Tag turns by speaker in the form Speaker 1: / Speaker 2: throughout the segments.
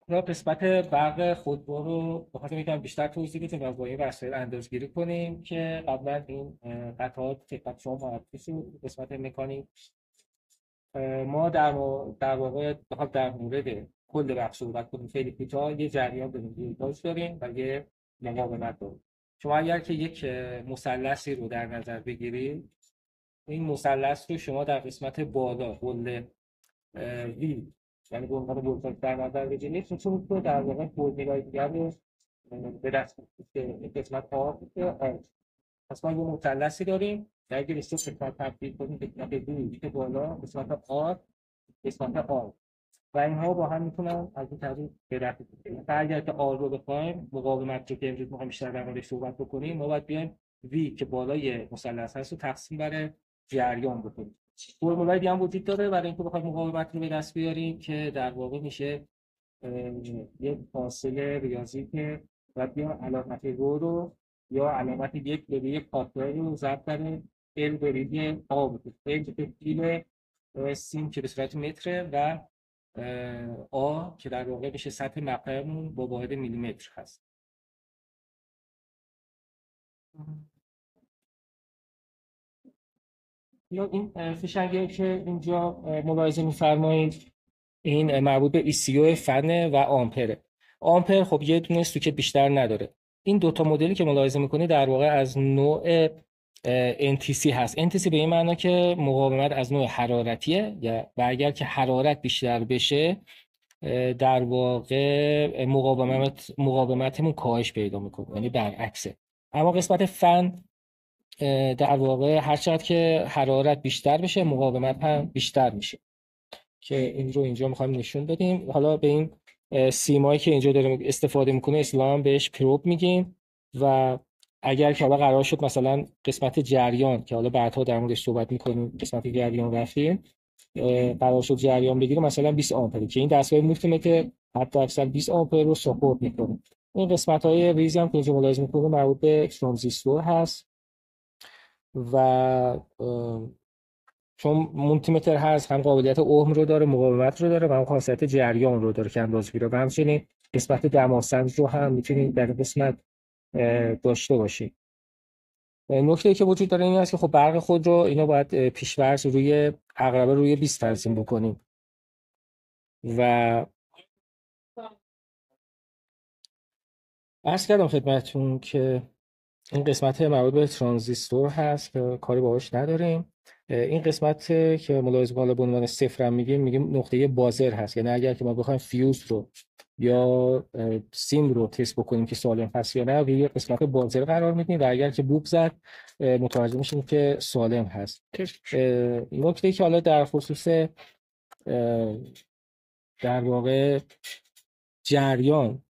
Speaker 1: یا قسمت برق خودرو رو بخاطر یکم بیشتر توضیح بدیم و با این وسایل اندازه‌گیری کنیم که قبلا این قطعات خدمت شما معرفی شد. قسمت مکانیک ما در واقع بخوام در مورد کل بخش صحبت کنیم خیلی کوتاه، یه جریان داریم، ولتاژ داریم و یه مقاومت داریم. شما اگر که یک مثلثی رو در نظر بگیرید، این مثلث رو شما در قسمت بالا قله وی، یعنی به عنوان ولتاژ در نظر بگیرید، چون تو در واقع فرمولای دیگر رو به دست می‌آورید که این قسمت آر آر. پس ما یه مثلثی داریم که اگه به سه قسمت تبدیل کنیم، قسمت وی که بالا، قسمت آر، قسمت آر، و اینها با هم میتونن از این طریق به دست بیان. اگر که آر رو بخوایم، مقاومت رو که امروز می‌خوایم بیشتر در موردش صحبت بکنیم، ما باید بیایم وی که بالای مثلث هست رو تقسیم بر جریان بکنیم. فرمولای دیگه هم وجود داره برای اینکه بخوایم مقاومت رو به دست بیاریم که در واقع میشه یک فاصله ریاضی که باید بیایم علامت رو یا علامت یک به یک پاسدار رو ضرب در ال بریدی آ بکنیم. ال که تشکیل سیم که به صورت متره و آ که در واقع میشه سطح مقطعمون با واحد میلیمتر هست. یا این فشنگی که اینجا ملاحظه می‌فرمایید، این مربوط به ECU فن و آمپره. آمپر خب یه دونه سوکت بیشتر نداره. این دوتا مدلی که ملاحظه می‌کنی در واقع از نوع NTC هست. NTC به این معنا که مقاومت از نوع حرارتیه و اگر که حرارت بیشتر بشه در واقع مقاومتمون کاهش پیدا میکنه، یعنی برعکسه. اما قسمت فن در واقع هر چقدر که حرارت بیشتر بشه مقاومت هم بیشتر میشه که این رو اینجا میخوایم نشون بدیم. حالا به این سیمایی که اینجا داریم استفاده میکنه اصطلاحاً بهش پروب میگیم و اگر که حالا قرار شد مثلا قسمت جریان که حالا بعدها در موردش صحبت میکنیم، قسمت جریان رفتیم، قرار شد جریان بگیره مثلا 20 آمپر که این دستگاه مولتیمتر حتی اکثر 20 آمپر رو ساپورت میکنه. این قسمت های ریزی هم که اینجا ملاحظه میکنه مربوط به ترانزیستور هست و چون مولتیمتر هست هم قابلیت اوم رو داره، مقاومت رو داره و هم خاصیت جریان رو داره که اندازه‌گیری و همچنین قسمت دماسنج رو هم میتونید در قسمت داشته باشید. نکته‌ای که وجود داره این است که خب برق خود رو اینا باید پیش‌فرض روی اقربه روی 20 ترسیم بکنیم و عرض کردم خدمتتون که این قسمت مربوط به ترانزیستور هست که کاری باهاش نداریم. این قسمت که ملاحظه بالا به عنوان صفر هم میگیم نقطه بازر هست، یعنی اگر که ما بخوایم فیوز رو یا سیم رو تست بکنیم که سالم هست یا نه، روی قسمت بازر قرار میدیم و اگر که بوب زد متوجه میشیم که سالم هست. نکته که حالا در خصوص در واقع جریان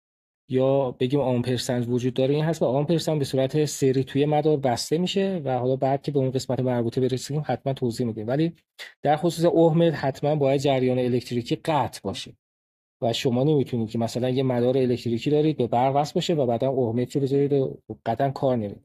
Speaker 1: یا بگیم آمپرسنج وجود داره این هست و آمپرسنج به صورت سری توی مدار بسته میشه و حالا بعد که به اون قسمت مربوطه برسیم حتما توضیح میدیم، ولی در خصوص اوم حتما باید جریان الکتریکی قطع باشه و شما نمیتونید که مثلا یه مدار الکتریکی دارید به برق وصل باشه و بعدا اومت رو بذارید و قطعا کار نمیکنه.